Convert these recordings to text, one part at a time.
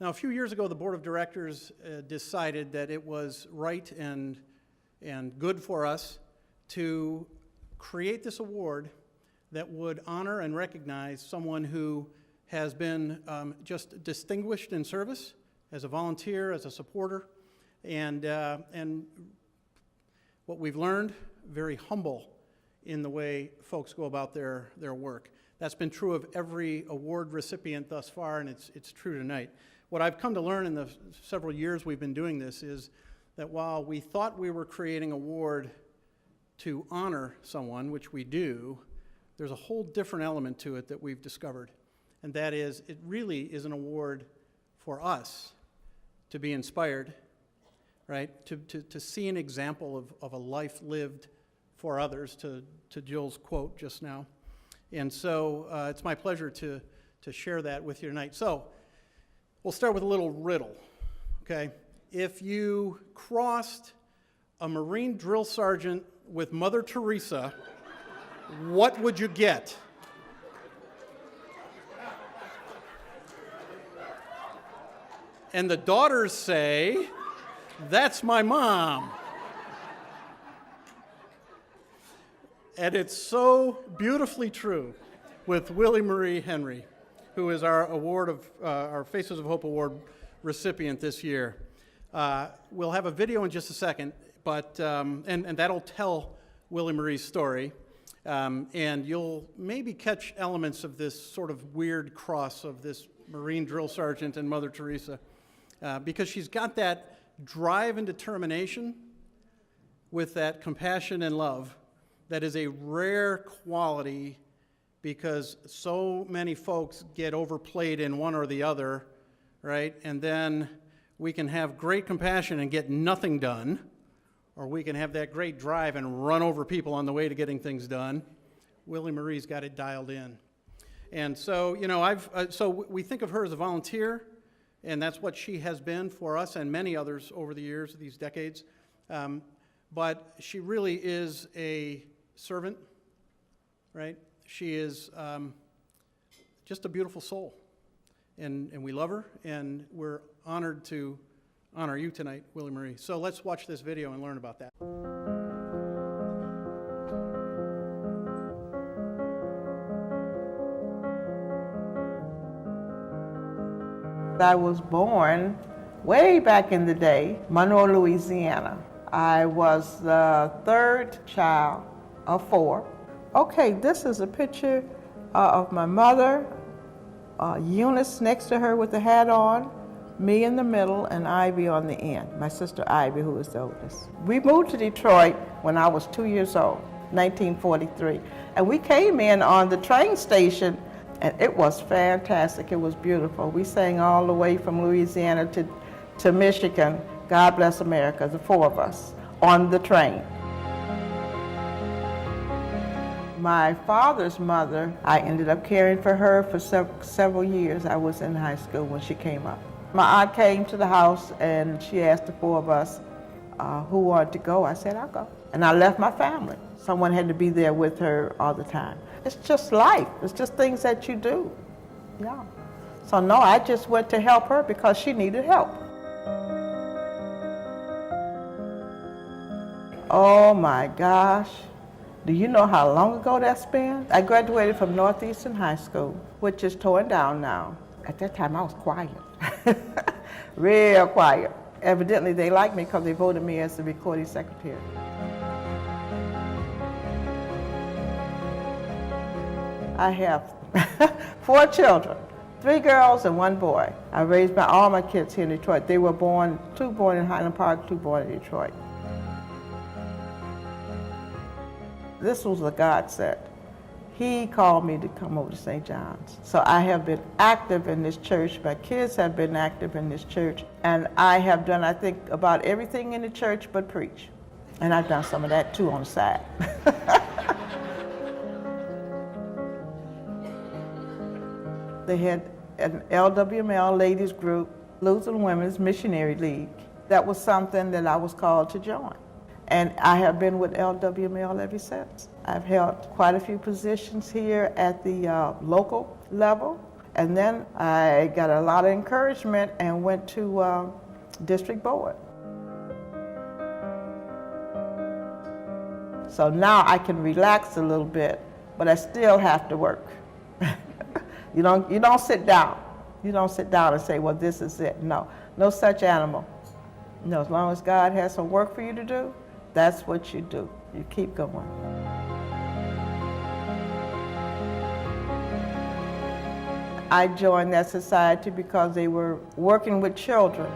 Now, a few years ago, the board of directors decided that it was right and good for us to create this award that would honor and recognize someone who has been just distinguished in service as a volunteer, as a supporter, and what we've learned, very humble in the way folks go about their work. That's been true of every award recipient thus far, and it's true tonight. What I've come to learn in the several years we've been doing this is that while we thought we were creating an award to honor someone, which we do, there's a whole different element to it that we've discovered, and that is it really is an award for us to be inspired, right, to see an example of a life lived for others, to Jill's quote just now. And so it's my pleasure to share that with you tonight. So we'll start with a little riddle, okay? If you crossed a Marine drill sergeant with Mother Teresa, what would you get? And the daughters say, "That's my mom." And it's so beautifully true with Willie Marie Henry, who is our our Faces of Hope Award recipient this year. We'll have a video in just a second, but and that'll tell Willie Marie's story, and you'll maybe catch elements of this sort of weird cross of this Marine drill sergeant and Mother Teresa, because she's got that drive and determination with that compassion and love that is a rare quality, because so many folks get overplayed in one or the other, right? And then we can have great compassion and get nothing done, or we can have that great drive and run over people on the way to getting things done. Willie Marie's got it dialed in. And so, you know, so we think of her as a volunteer, and that's what she has been for us and many others over the years, these decades. But she really is a servant, right? She is just a beautiful soul, and we love her, and we're honored to honor you tonight, Willie Marie. So let's watch this video and learn about that. I was born way back in the day, Monroe, Louisiana. I was the third child of 4. Okay, this is a picture of my mother, Eunice next to her with the hat on, me in the middle, and Ivy on the end, my sister Ivy, who is the oldest. We moved to Detroit when I was 2 years old, 1943, and we came in on the train station, and it was fantastic. It was beautiful. We sang all the way from Louisiana to Michigan, God Bless America, the 4 of us, on the train. My father's mother, I ended up caring for her for several years. I was in high school when she came up. My aunt came to the house and she asked the 4 of us who wanted to go. I said, I'll go. And I left my family. Someone had to be there with her all the time. It's just life. It's just things that you do. Yeah. So no, I just went to help her because she needed help. Oh my gosh. Do you know how long ago that's been? I graduated from Northeastern High School, which is torn down now. At that time, I was quiet, real quiet. Evidently, they liked me because they voted me as the recording secretary. I have 4 children, 3 girls and 1 boy. I raised all my kids here in Detroit. They were born, 2 born in Highland Park, 2 born in Detroit. This was a godsend. He called me to come over to St. John's. So I have been active in this church. My kids have been active in this church. And I have done, I think, about everything in the church but preach. And I've done some of that too on the side. They had an LWML ladies group, Lutheran Women's Missionary League. That was something that I was called to join. And I have been with LWML ever since. I've held quite a few positions here at the local level, And then I got a lot of encouragement and went to district board. So now I can relax a little bit, but I still have to work. You don't sit down. You don't sit down and say, well, this is it. No, no such animal. No, as long as God has some work for you to do, that's what you do. You keep going. I joined that society because they were working with children.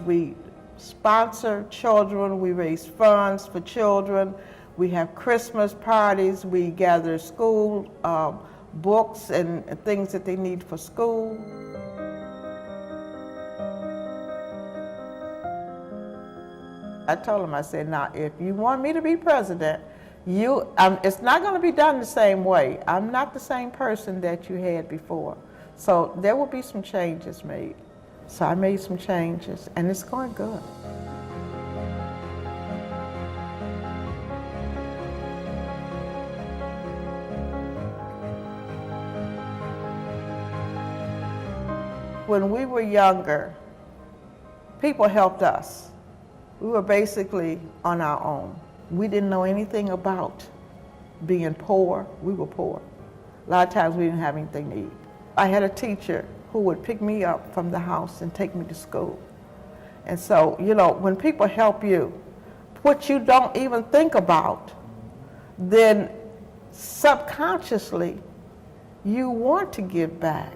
We sponsor children, we raise funds for children, we have Christmas parties, we gather school books and things that they need for school. I told him, I said, now if you want me to be president, it's not going to be done the same way. I'm not the same person that you had before. So there will be some changes made. So I made some changes, and it's going good. When we were younger, people helped us. We were basically on our own. We didn't know anything about being poor. We were poor. A lot of times we didn't have anything to eat. I had a teacher who would pick me up from the house and take me to school. And so, when people help you, what you don't even think about, then subconsciously you want to give back.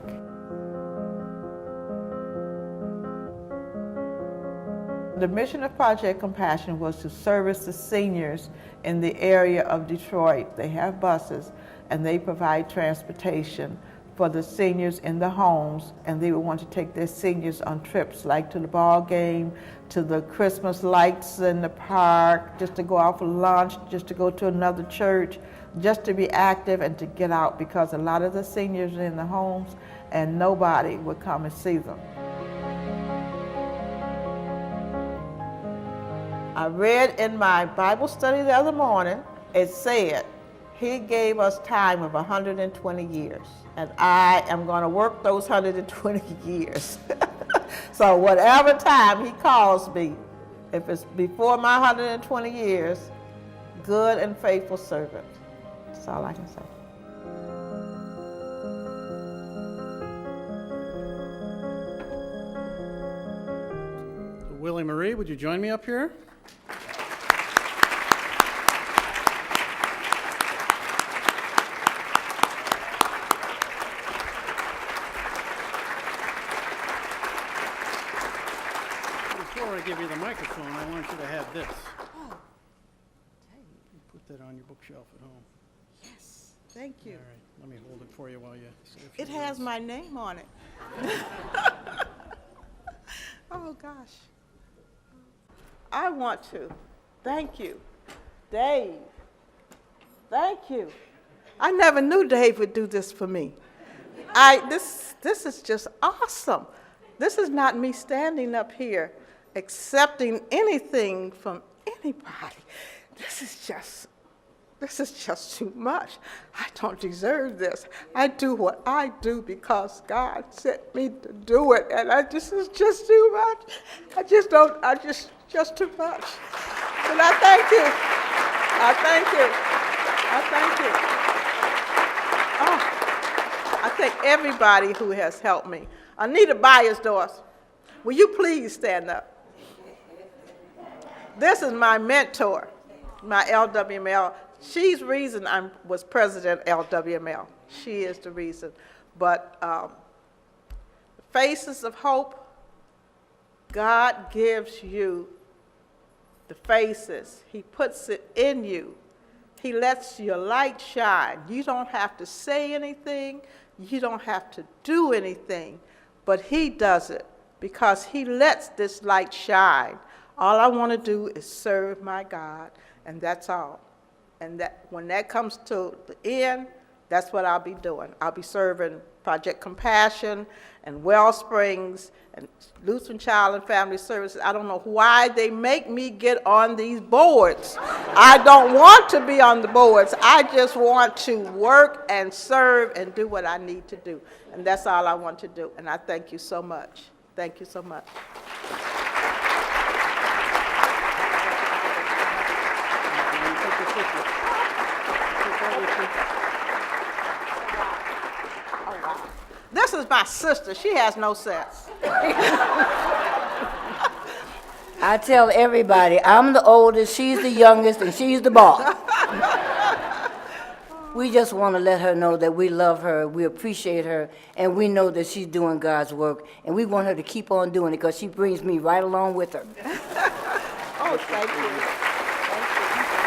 The mission of Project Compassion was to service the seniors in the area of Detroit. They have buses, and they provide transportation for the seniors in the homes, and they would want to take their seniors on trips like to the ball game, to the Christmas lights in the park, just to go out for lunch, just to go to another church, just to be active and to get out, because a lot of the seniors are in the homes and nobody would come and see them. I read in my Bible study the other morning, it said, He gave us time of 120 years, and I am going to work those 120 years. So whatever time He calls me, if it's before my 120 years, good and faithful servant. That's all I can say. Willie Marie, would you join me up here? Before I give you the microphone, I want you to have this. Oh, Put that on your bookshelf at home. yes, thank you. All right, let me hold it for you while you say a few It has words. my name on it. Oh, gosh. I want to thank you, Dave. Thank you. I never knew Dave would do this for me. This is just awesome. This is not me standing up here accepting anything from anybody. This is just too much. I don't deserve this. I do what I do because God sent me to do it, and this is just too much. Just too much. But I thank you. I thank you. I thank you. Oh, I thank everybody who has helped me. Anita Byers-Doss, will you please stand up? This is my mentor, my LWML. She's the reason I was president LWML. She is the reason. But Faces of Hope, God gives you the faces. He puts it in you. He lets your light shine. You don't have to say anything. You don't have to do anything. But He does it because He lets this light shine. All I want to do is serve my God, and that's all. And that when that comes to the end, That's what I'll be doing. I'll be serving Project Compassion and Wellsprings and Lutheran Child and Family Services. I don't know why they make me get on these boards. I don't want to be on the boards. I just want to work and serve and do what I need to do. And that's all I want to do. And I thank you so much. Thank you so much. This is my sister. She has no sense. I tell everybody, I'm the oldest, she's the youngest, and she's the boss. We just want to let her know that we love her, we appreciate her, and we know that she's doing God's work, and we want her to keep on doing it because she brings me right along with her. Oh, thank you. Thank you.